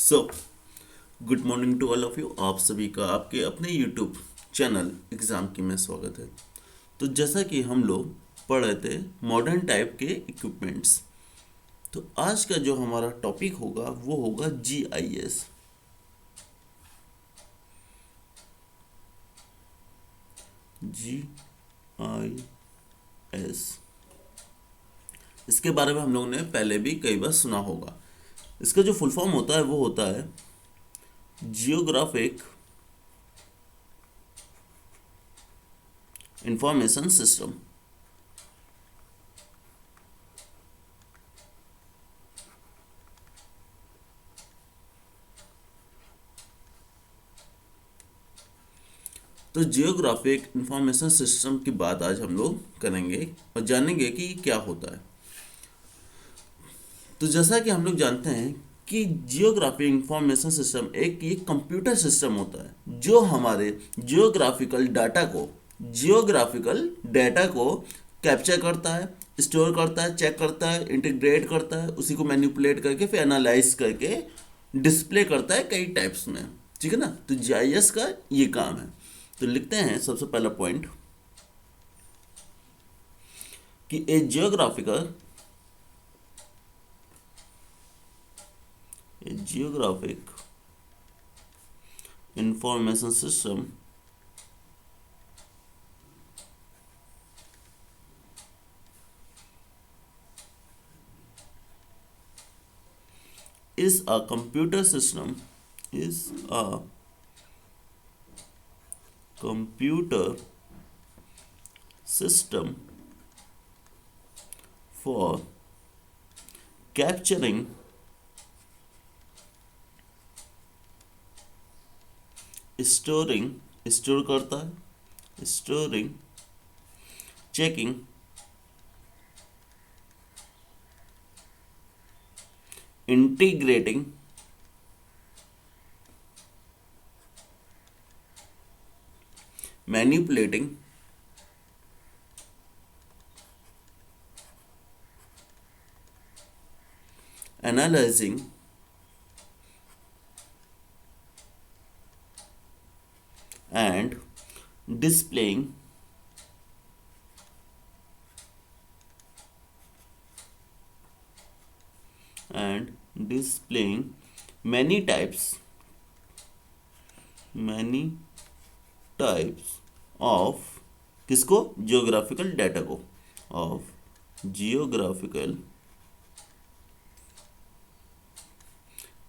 So good morning to all of you. आप सभी का आपके अपने यूट्यूब चैनल एग्ज़ाम की में स्वागत है। तो जैसा कि हम लोग पढ़ रहे थे मॉडर्न टाइप के इक्विपमेंट्स, तो आज का जो हमारा टॉपिक होगा वो होगा जीआईएस। जीआईएस इसके बारे में हम लोगों ने पहले भी कई बार सुना होगा। इसका जो फुल फॉर्म होता है वो होता है जियोग्राफिक इंफॉर्मेशन सिस्टम। तो जियोग्राफिक इंफॉर्मेशन सिस्टम की बात आज हम लोग करेंगे और जानेंगे कि क्या होता है। तो जैसा कि हम लोग जानते हैं कि जियोग्राफिक इंफॉर्मेशन सिस्टम एक ये कंप्यूटर सिस्टम होता है जो हमारे जियोग्राफिकल डाटा को कैप्चर करता है, स्टोर करता है, चेक करता है, इंटीग्रेट करता है, उसी को मैनिपुलेट करके फिर एनालाइज करके डिस्प्ले करता है कई टाइप्स में। ठीक है ना। तो जीआईएस का ये काम है। तो लिखते हैं सबसे पहला पॉइंट कि a geographic information system is a computer system for capturing, store करता है, storing, checking, integrating, manipulating, analysing, and displaying many types of किसको, जियोग्राफिकल डाटा को, ऑफ जियोग्राफिकल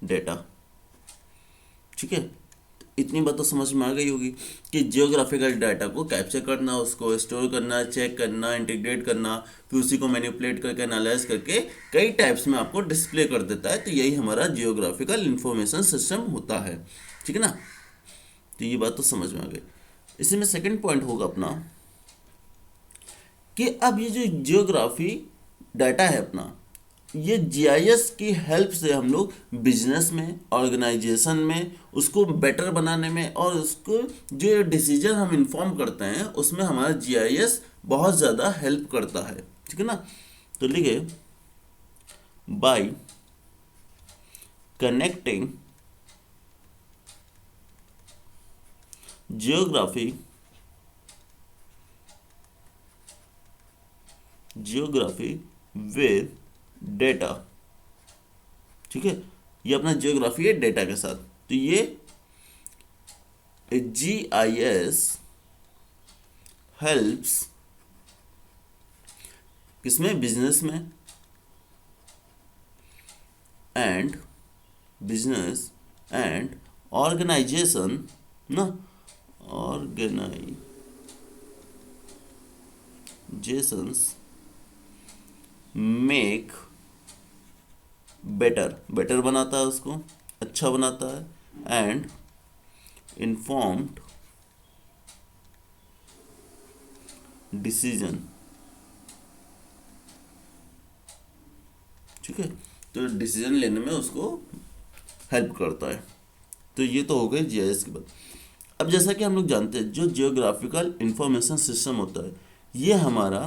डाटा। ठीक है। इतनी बात तो समझ में आ गई होगी कि जियोग्राफिकल डाटा को कैप्चर करना, उसको स्टोर करना, चेक करना, इंटीग्रेट करना, फिर उसी को मैनिपुलेट करके एनालाइज करके कई टाइप्स में आपको डिस्प्ले कर देता है। तो यही हमारा जियोग्राफिकल इंफॉर्मेशन सिस्टम होता है। ठीक है ना। तो ये बात तो समझ में आ गई। इसी में सेकंड पॉइंट होगा अपना कि अब ये जो जियोग्राफी डाटा है अपना, ये जीआईएस की हेल्प से हम लोग बिजनेस में, ऑर्गेनाइजेशन में उसको बेटर बनाने में और उसको जो डिसीजन हम इन्फॉर्म करते हैं उसमें हमारा जीआईएस बहुत ज़्यादा हेल्प करता है। ठीक है ना। तो लिखे bye connecting geography with data. ठीक है। ये अपना जियोग्राफी है डेटा के साथ। तो ये जीआईएस हेल्प्स किसमें, बिजनेस में, बिजनेस एंड ऑर्गेनाइजेशन ना, ऑर्गेनाइजेशंस मेक बेटर बनाता है, उसको अच्छा बनाता है, एंड इन्फॉर्म्ड डिसीजन। ठीक है। तो डिसीजन लेने में उसको हेल्प करता है। तो ये तो हो गई जीआईएस की बात। अब जैसा कि हम लोग जानते हैं जो जियोग्राफिकल इंफॉर्मेशन सिस्टम होता है ये हमारा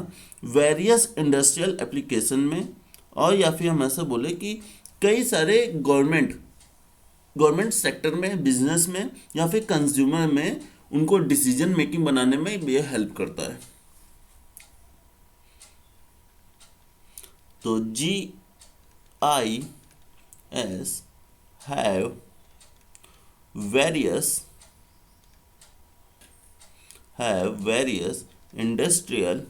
वेरियस इंडस्ट्रियल एप्लीकेशन में, और या फिर हम ऐसा बोले कि कई सारे गवर्नमेंट गवर्नमेंट सेक्टर में, बिजनेस में या फिर कंज्यूमर में उनको डिसीजन मेकिंग बनाने में ये हेल्प करता है। तो GIS have various industrial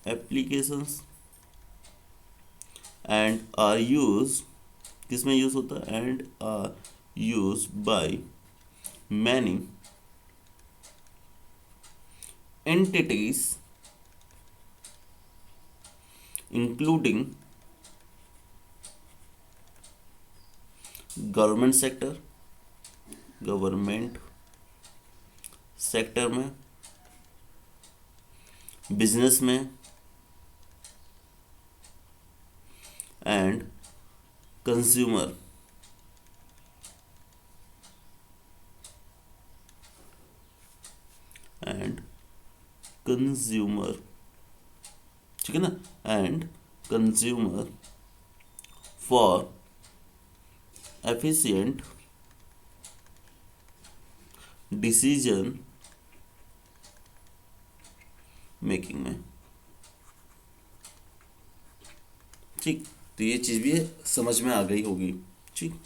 applications and are used, किसमें यूज होता है, and are used by many entities including government sector में, बिजनेस में एंड कंज्यूमर ठीक है ना, and consumer for efficient decision making में। ठीक, तो ये चीज़ भी समझ में आ गई होगी। ठीक,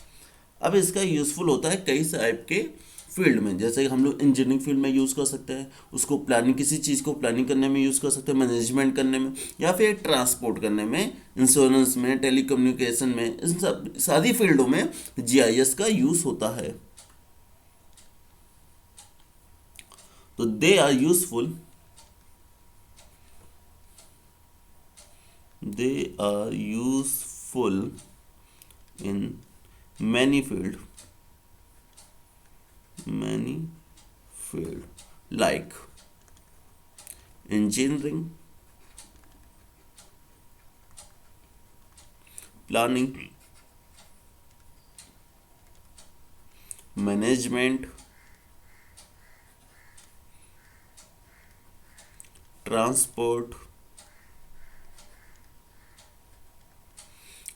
अब इसका यूज़फुल होता है कई टाइप के फील्ड में, जैसे हम लोग इंजीनियरिंग फील्ड में यूज़ कर सकते हैं उसको, प्लानिंग, किसी चीज़ को प्लानिंग करने में यूज़ कर सकते हैं, मैनेजमेंट करने में, या फिर ट्रांसपोर्ट करने में, इंश्योरेंस में, टेलीकम्युनिकेशन में, इन सब सारी फील्डों में GIS का यूज़ होता है। तो they are useful in many field like engineering, planning, management, transport,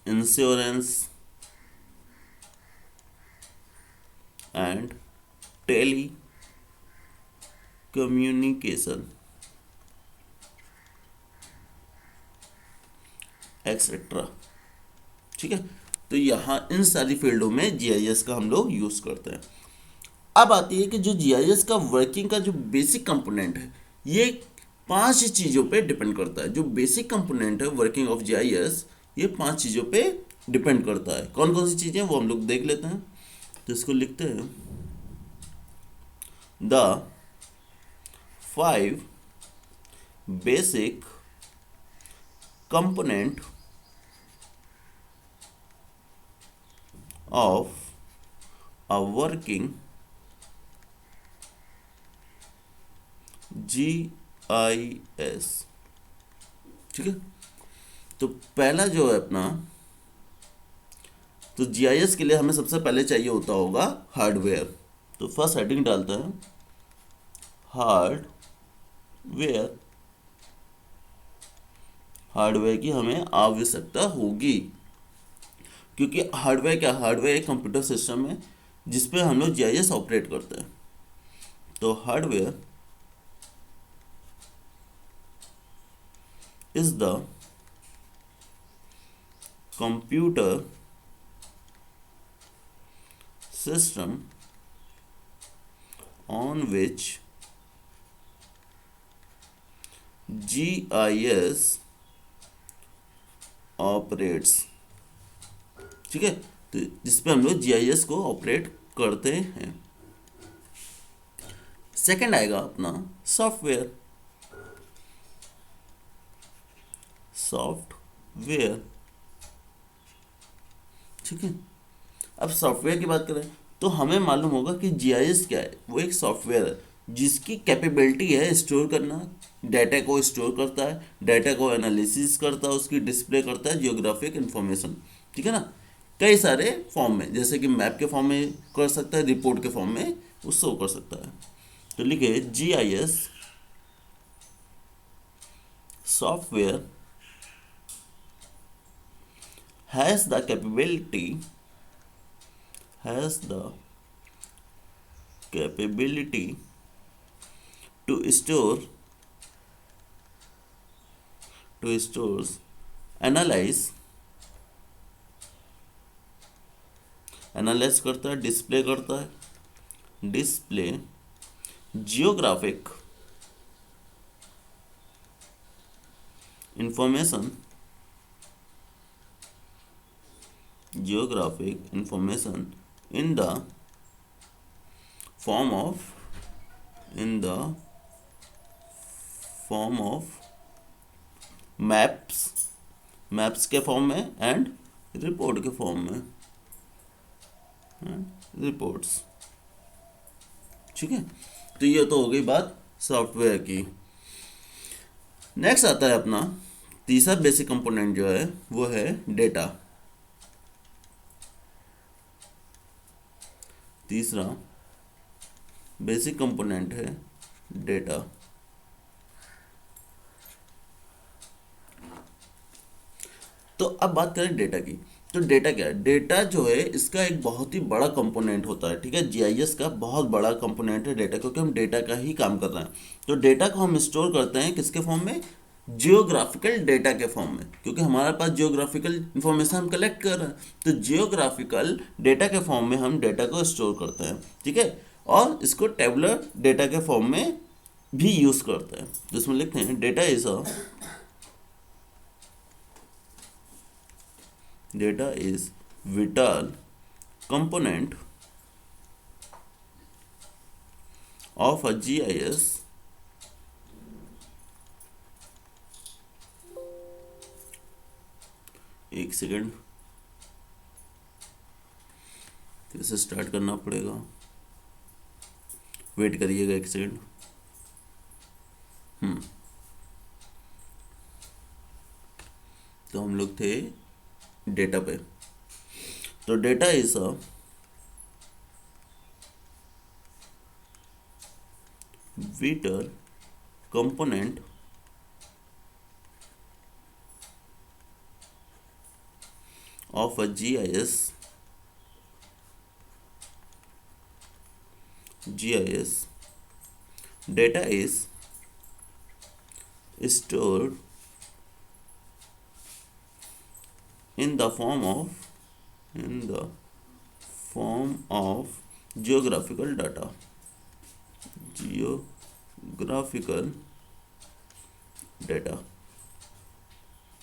insurance and telecommunication etcetera. ठीक है, तो यहाँ इन सारी फील्डों में GIS का हम लोग यूज करते हैं। अब आती है कि जो GIS का वर्किंग का जो बेसिक कंपोनेंट है, ये 5 चीज़ों पे डिपेंड करता है। जो बेसिक कंपोनेंट है वर्किंग ऑफ GIS, ये 5 चीज़ों पे डिपेंड करता है। कौन कौन सी चीज़ें वो हम लोग देख लेते हैं। तो इसको लिखते हैं, the 5 basic component of a working GIS। ठीक है, तो पहला जो है अपना, तो GIS के लिए हमें सबसे पहले चाहिए होता होगा हार्डवेयर। तो फर्स्ट हेडिंग डालते हैं हार्डवेयर। हार्डवेयर की हमें आवश्यकता होगी, क्योंकि हार्डवेयर क्या, हार्डवेयर एक कंप्यूटर सिस्टम है जिसपे हम लोग GIS ऑपरेट करते हैं। तो hardware is the computer system on which GIS operates। ठीक है, तो जिसपे हम लोग GIS को ऑपरेट करते हैं। सेकंड आएगा अपना सॉफ्टवेयर। ठीक है, अब सॉफ्टवेयर की बात करें तो हमें मालूम होगा कि GIS क्या है। वो एक सॉफ्टवेयर है जिसकी कैपेबिलिटी है स्टोर करना, डाटा को स्टोर करता है, डाटा को एनालिसिस करता है, उसकी डिस्प्ले करता है जियोग्राफिक इंफॉर्मेशन। ठीक है ना, कई सारे फॉर्म में, जैसे कि मैप के फॉर्म में कर सकता है, रिपोर्ट के फॉर्म में वो शो कर सकता है। तो लिखे GIS software has the capability has the capability to stores analyse करता है, display geographic information in the form of maps के फॉर्म में एंड रिपोर्ट के फॉर्म में, रिपोर्ट्स। ठीक है, तो ये तो हो गई बात सॉफ्टवेयर की। नेक्स्ट आता है अपना तीसरा बेसिक कंपोनेंट जो है वो है डेटा। तीसरा बेसिक कंपोनेंट है डेटा। तो अब बात करें डेटा की। तो डेटा क्या है? डेटा जो है इसका एक बहुत ही बड़ा कंपोनेंट होता है। ठीक है, जीआईएस का बहुत बड़ा कंपोनेंट है डेटा, क्योंकि हम डेटा का ही काम कर रहे हैं। तो डेटा को हम स्टोर करते हैं किसके फॉर्म में? जियोग्राफिकल डेटा के फॉर्म में, क्योंकि हमारे पास जियोग्राफिकल इंफॉर्मेशन हम कलेक्ट कर रहे हैं। तो जियोग्राफिकल डेटा के फॉर्म में हम डेटा को स्टोर करते हैं। ठीक है, और इसको टेबुलर डेटा के फॉर्म में भी यूज़ करते हैं। जिसमें लिखते हैं data is vital component of a GIS एक सेकेंड फिर से स्टार्ट करना पड़ेगा, वेट करिएगा एक सेकेंड। तो हम लोग थे डेटा पे। तो data is a vital component of a GIS data is stored in the form of geographical data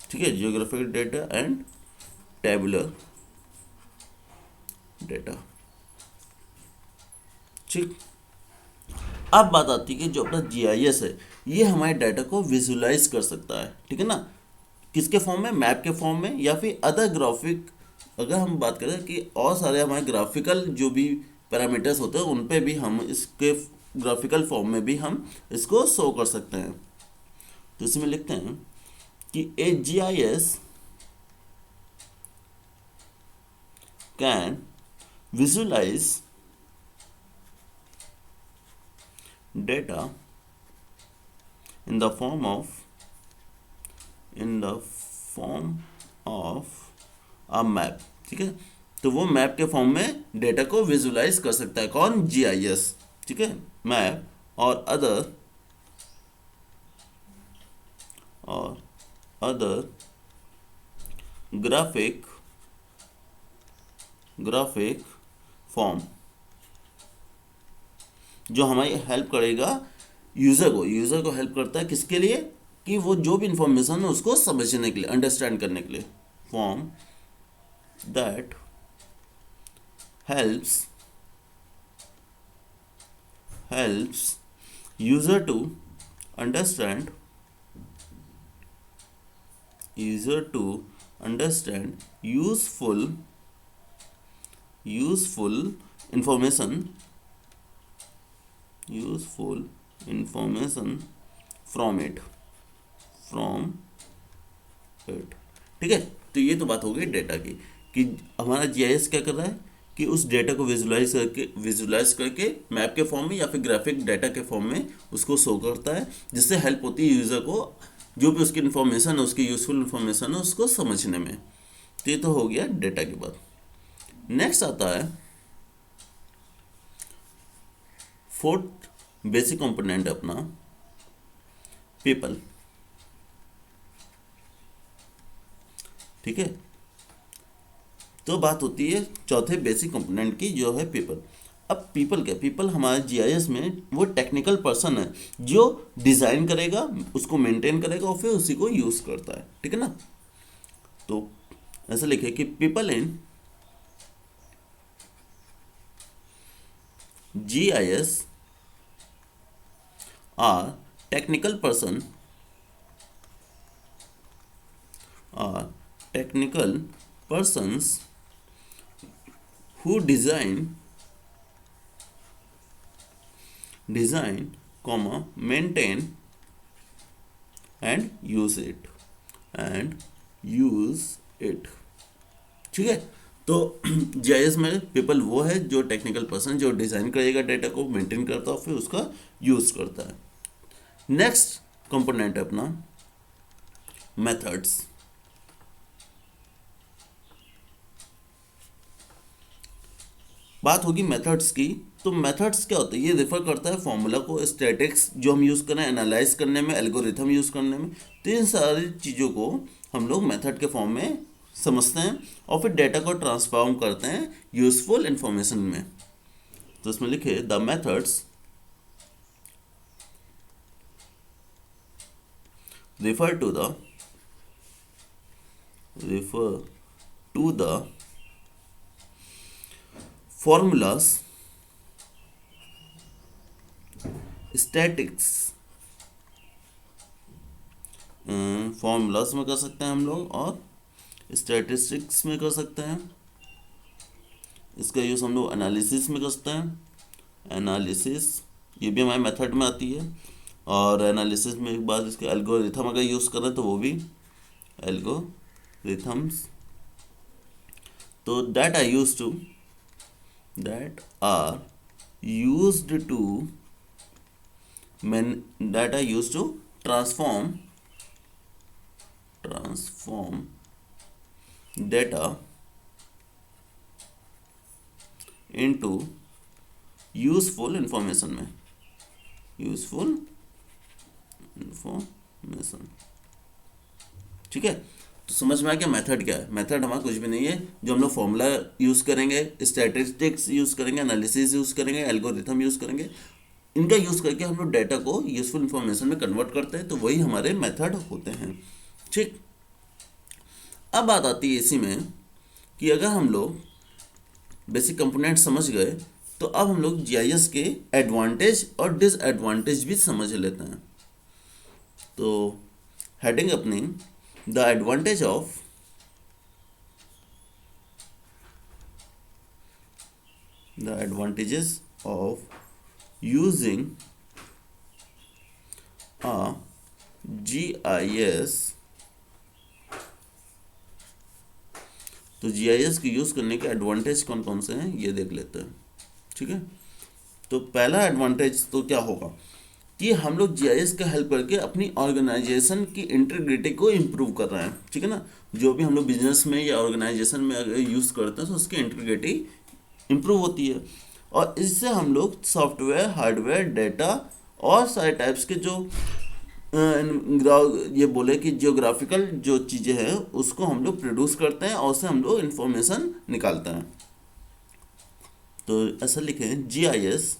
ठीक है, geographical data and tabular data. ठीक, अब बात आती है कि जो अपना जीआईएस है ये हमारे डाटा को विजुलाइज कर सकता है। ठीक है ना, किसके फॉर्म में? मैप के फॉर्म में, या फिर अदर ग्राफिक। अगर हम बात करें कि और सारे हमारे ग्राफिकल जो भी पैरामीटर्स होते हैं उन पे भी हम इसके ग्राफिकल फॉर्म में भी हम इसको शो कर सकते हैं। तो इसमें लिखते हैं कि a GIS can visualise data in the form of a map। ठीक है, तो वो मैप के फॉर्म में डेटा को विजुलाइज कर सकता है। कौन? जीआईएस। ठीक है, मैप और अदर ग्राफिक फॉर्म जो हमारी हेल्प करेगा यूज़र को हेल्प करता है। किसके लिए? कि वो जो भी इंफॉर्मेशन है उसको समझने के लिए, अंडरस्टैंड करने के लिए। Form that helps user to understand useful information from it. ठीक है, तो ये तो बात हो गई डेटा की कि हमारा जीआईएस क्या कर रहा है कि उस डेटा को विजुलाइज करके मैप के फॉर्म में या फिर ग्राफिक डेटा के फॉर्म में उसको शो करता है, जिससे हेल्प होती है यूज़र को जो भी उसकी इन्फॉर्मेशन है, उसकी यूजफुल इन्फॉर्मेशन है उसको समझने में। तो ये तो हो गया डेटा की बात। नेक्स्ट आता है फोर्थ बेसिक कंपोनेंट अपना पीपल। ठीक है, तो बात होती है चौथे बेसिक कंपोनेंट की जो है पीपल। अब पीपल क्या, पीपल हमारे जीआईएस में वो टेक्निकल पर्सन है जो डिज़ाइन करेगा, उसको मेंटेन करेगा और फिर उसी को यूज़ करता है। ठीक है ना, तो ऐसा लिखे कि people in GIS are technical person or technical persons who design comma maintain and use it। ठीक है, तो जीआईएस में पीपल वो है जो टेक्निकल पर्सन जो डिज़ाइन करेगा, डेटा को मेंटेन करता है और फिर उसका यूज़ करता है। नेक्स्ट कंपोनेंट है अपना मेथड्स। बात होगी मेथड्स की, तो मेथड्स क्या होता है, ये रेफर करता है फॉर्मूला को, स्टैटिक्स जो हम यूज़ करें एनालाइज करने में, एल्गोरिथम यूज़ करने में। तो इन सारी चीज़ों को हम लोग मेथड के फॉर्म में समझते हैं और फिर डेटा को ट्रांसफॉर्म करते हैं यूजफुल इंफॉर्मेशन में। तो इसमें लिखे the methods refer to the formulas, statics, formulas में कर सकते हैं हम लोग और स्टैटिस्टिक्स में कर सकते हैं। इसका यूज़ हम लोग एनालिसिस में कर सकते हैं। एनालिसिस ये भी हमारे मेथड में आती है। और एनालिसिस में एक बार इसके एल्गोरिथम अगर यूज़ करें तो वो भी एल्गोरिथम्स। तो that are used to transform data into useful information में, यूजफुल इंफॉर्मेशन। ठीक है, तो समझ में आ गया मेथड क्या है। मेथड हमारा कुछ भी नहीं है, जो हम लोग फॉर्मूला यूज़ करेंगे, स्टैटिस्टिक्स यूज़ करेंगे, एनालिसिस यूज़ करेंगे, एल्गोरिथम यूज़ करेंगे, इनका यूज़ करके हम लोग डेटा को यूजफुल इंफॉर्मेशन में कन्वर्ट करते हैं। तो वही हमारे मेथड होते हैं। ठीक, अब बात आती है इसी में कि अगर हम लोग बेसिक कंपोनेंट समझ गए तो अब हम लोग जीआईएस के एडवांटेज और डिसएडवांटेज भी समझ लेते हैं। तो हेडिंग अपनी the advantage of using a GIS। तो जीआईएस को यूज़ करने के एडवांटेज कौन कौन से हैं ये देख लेते हैं। ठीक है, तो पहला एडवांटेज तो क्या होगा कि हम लोग जीआईएस का हेल्प करके अपनी ऑर्गेनाइजेशन की इंटीग्रिटी को इम्प्रूव कर रहे हैं। ठीक है ना, जो भी हम लोग बिजनेस में या ऑर्गेनाइजेशन में अगर यूज़ करते हैं तो उसकी इंटीग्रिटी इम्प्रूव होती है। और इससे हम लोग सॉफ्टवेयर, हार्डवेयर, डेटा और सारे टाइप्स के जो ये बोले कि जियोग्राफिकल जो चीज़ें हैं उसको हम लोग प्रोड्यूस करते हैं और उससे हम लोग इंफॉर्मेशन निकालते हैं। तो ऐसा लिखें GIS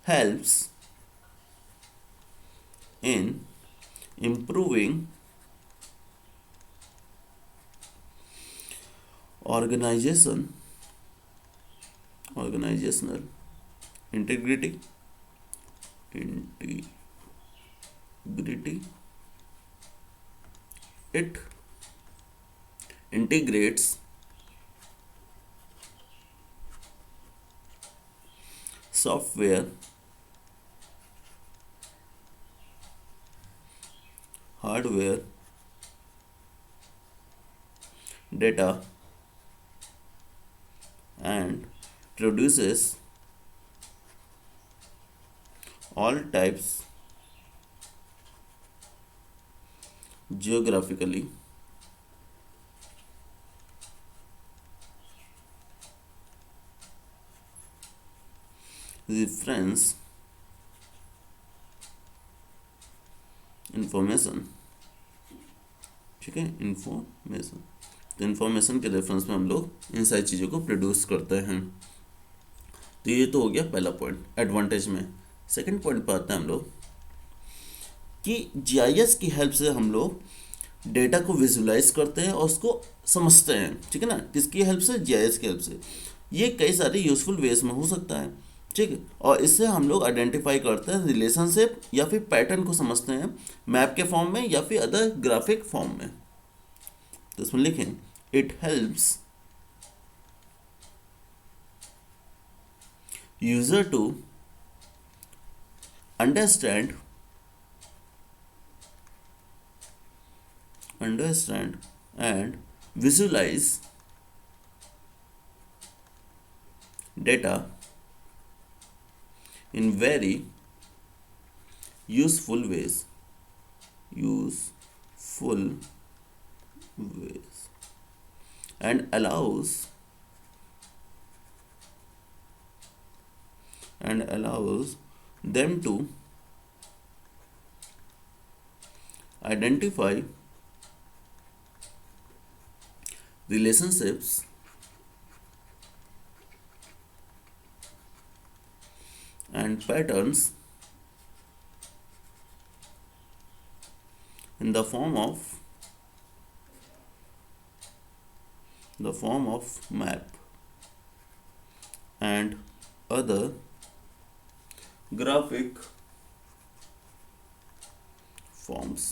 helps in improving organizational integrity. It integrates software, hardware, data and produces all types geographically reference information, ठीक है, इंफॉर्मेशन। तो इंफॉर्मेशन के रेफरेंस में हम लोग इन सारी चीज़ों को प्रोड्यूस करते हैं। तो ये तो हो गया पहला पॉइंट एडवांटेज में। सेकंड पॉइंट पर आते हैं हम लोग कि जीआईएस की हेल्प से हम लोग डेटा को विजुलाइज करते हैं और उसको समझते हैं, ठीक है ना। किसकी हेल्प से? जीआईएस की हेल्प से। ये कई सारे यूजफुल वेज में हो सकता है, ठीक है। और इससे हम लोग आइडेंटिफाई करते हैं रिलेशनशिप या फिर पैटर्न को समझते हैं मैप के फॉर्म में या फिर अदर ग्राफिक फॉर्म में। तो इसमें लिखें it helps user to understand and visualize data in very useful ways and allows them to identify relationships and patterns in the form of map and other graphic forms,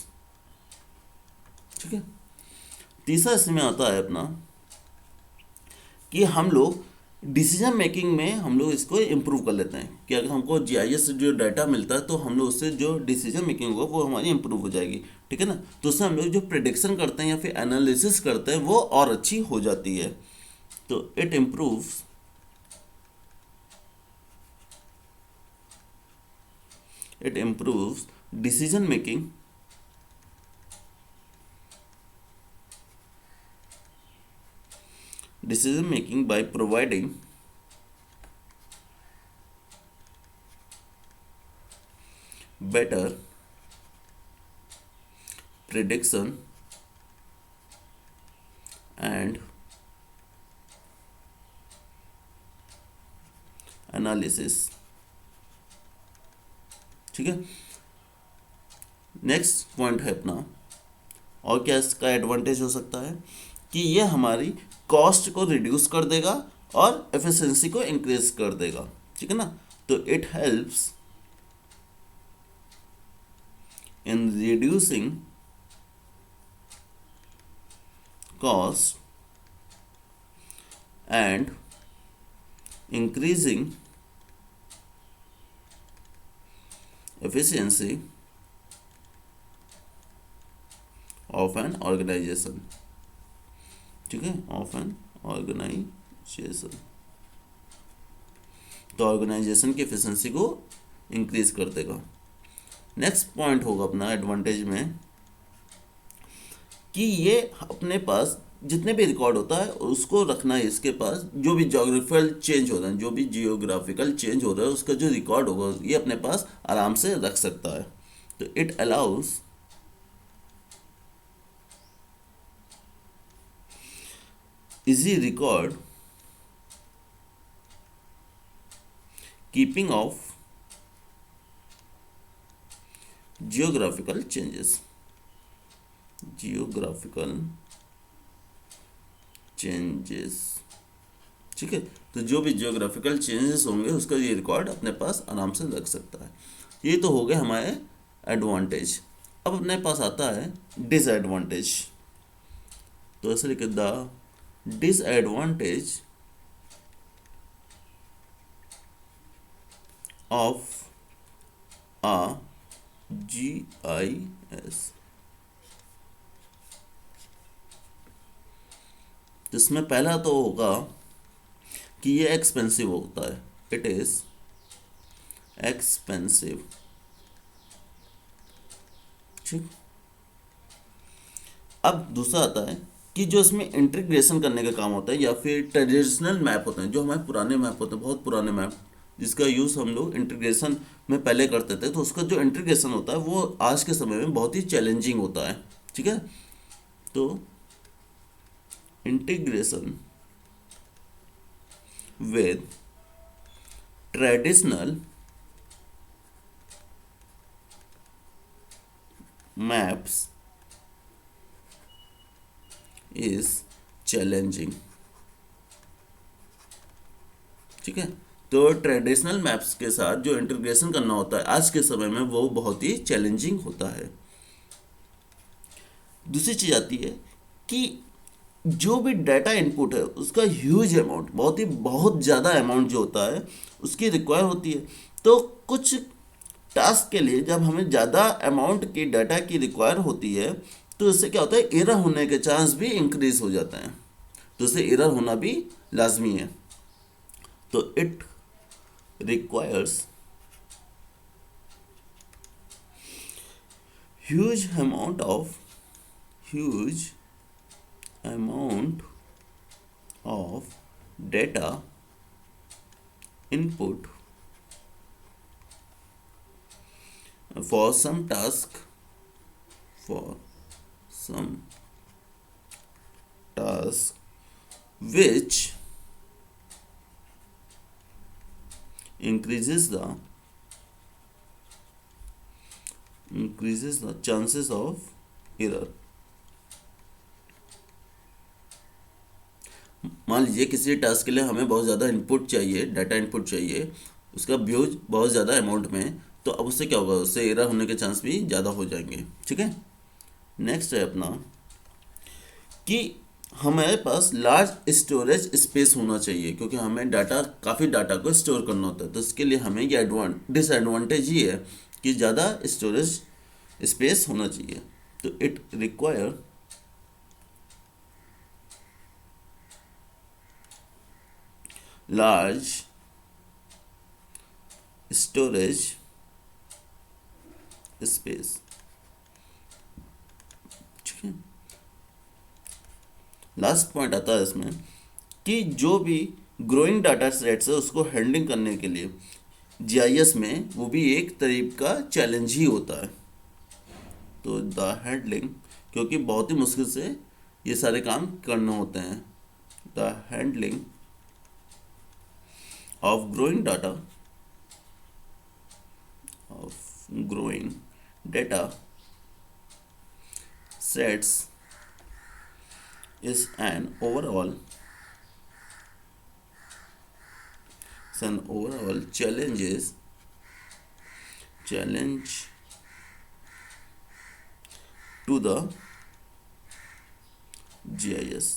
ठीक है। तीसरा इसमें आता है अपना कि हम लोग डिसीजन मेकिंग में हम लोग इसको इम्प्रूव कर लेते हैं कि अगर हमको जीआईएस से जो डाटा मिलता है तो हम लोग उससे जो डिसीजन मेकिंग होगा वो हमारी इम्प्रूव हो जाएगी, ठीक है ना। तो उससे हम लोग जो प्रेडिक्शन करते हैं या फिर एनालिसिस करते हैं वो और अच्छी हो जाती है। तो it improves decision making by providing better prediction and analysis, ठीक है। नेक्स्ट पॉइंट है अपना, और क्या इसका एडवांटेज हो सकता है कि ये हमारी कॉस्ट को रिड्यूस कर देगा और एफिशिएंसी को इंक्रीज कर देगा, ठीक है ना। तो it helps in reducing cost and increasing efficiency of an organisation, ठीक है, ऑफ एन ऑर्गेनाइजेशन। तो ऑर्गेनाइजेशन की एफिशिएंसी को इंक्रीज कर देगा। नेक्स्ट पॉइंट होगा अपना एडवांटेज में कि ये अपने पास जितने भी रिकॉर्ड होता है उसको रखना है इसके पास, जो भी जोग्राफिकल चेंज होता है, जो भी जियोग्राफिकल चेंज हो रहा है उसका जो रिकॉर्ड होगा ये अपने पास आराम से रख सकता है। तो it allows easy record keeping of geographical changes, ठीक है। तो जो भी जियोग्राफिकल चेंजेस होंगे उसका ये रिकॉर्ड अपने पास आराम से रख सकता है। ये तो हो गए हमारे एडवांटेज। अब अपने पास आता है डिसएडवांटेज। तो ऐसे लिखे the disadvantage of a GIS, जिसमें पहला तो होगा कि ये एक्सपेंसिव होता है, इट इज एक्सपेंसिव, ठीक। अब दूसरा आता है कि जो इसमें इंटीग्रेशन करने का काम होता है या फिर ट्रेडिशनल मैप होते हैं, जो हमारे पुराने मैप होते हैं, बहुत पुराने मैप, जिसका यूज़ हम लोग इंटीग्रेशन में पहले करते थे, तो उसका जो इंटीग्रेशन होता है वो आज के समय में बहुत ही चैलेंजिंग होता है। ठीक है, तो integration with traditional maps is challenging. ठीक है, तो ट्रेडिशनल मैप्स के साथ जो इंटीग्रेशन करना होता है आज के समय में वो बहुत ही चैलेंजिंग होता है। दूसरी चीज़ आती है कि जो भी डाटा इनपुट है उसका ह्यूज अमाउंट, बहुत ज़्यादा अमाउंट जो होता है उसकी रिक्वायर होती है। तो कुछ टास्क के लिए जब हमें ज़्यादा अमाउंट की डाटा की रिक्वायर होती है तो इससे क्या होता है, एरर होने के चांस भी इंक्रीज हो जाते हैं, तो इससे एरर होना भी लाजमी है। तो it requires huge amount of data input for some task which increases the chances of error। मान लीजिए किसी टास्क के लिए हमें बहुत ज़्यादा इनपुट चाहिए, डाटा इनपुट चाहिए, उसका व्यूज बहुत ज़्यादा अमाउंट में, तो अब उससे क्या होगा, उससे एरर होने के चांस भी ज़्यादा हो जाएंगे। ठीक है, नेक्स्ट है अपना कि हमारे पास लार्ज स्टोरेज स्पेस होना चाहिए, क्योंकि हमें काफ़ी डाटा को स्टोर करना होता है। तो इसके लिए हमें ये डिसएडवांटेज ही है कि ज़्यादा स्टोरेज स्पेस होना चाहिए। तो it require large storage space। ठीक है, लास्ट पॉइंट आता है इसमें कि जो भी ग्रोइंग डाटा सेट्स है उसको हैंडलिंग करने के लिए जीआईएस में वो भी एक तरीके का चैलेंज ही होता है। तो द हैंडलिंग, क्योंकि बहुत ही मुश्किल से ये सारे काम करने होते हैं, the handling of growing data sets is an overall challenge to the GIS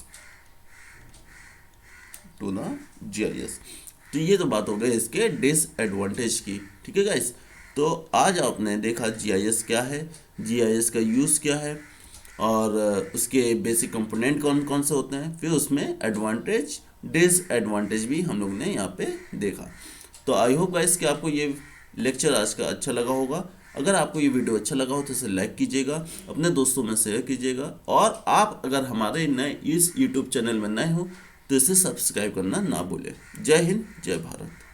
तो ये तो बात हो गई इसके डिसएडवांटेज की। ठीक है गाइस, तो आज आपने देखा जीआईएस क्या है, जीआईएस का यूज़ क्या है, और उसके बेसिक कंपोनेंट कौन कौन से होते हैं, फिर उसमें एडवांटेज डिसएडवांटेज भी हम लोग ने यहाँ पे देखा। तो आई होप गाइस कि आपको ये लेक्चर आज का अच्छा लगा होगा। अगर आपको ये वीडियो अच्छा लगा हो तो इसे लाइक कीजिएगा, अपने दोस्तों में शेयर कीजिएगा, और आप अगर हमारे नए इस यूट्यूब चैनल में नए हो तो इसे सब्सक्राइब करना ना भूलें। जय हिंद, जय भारत।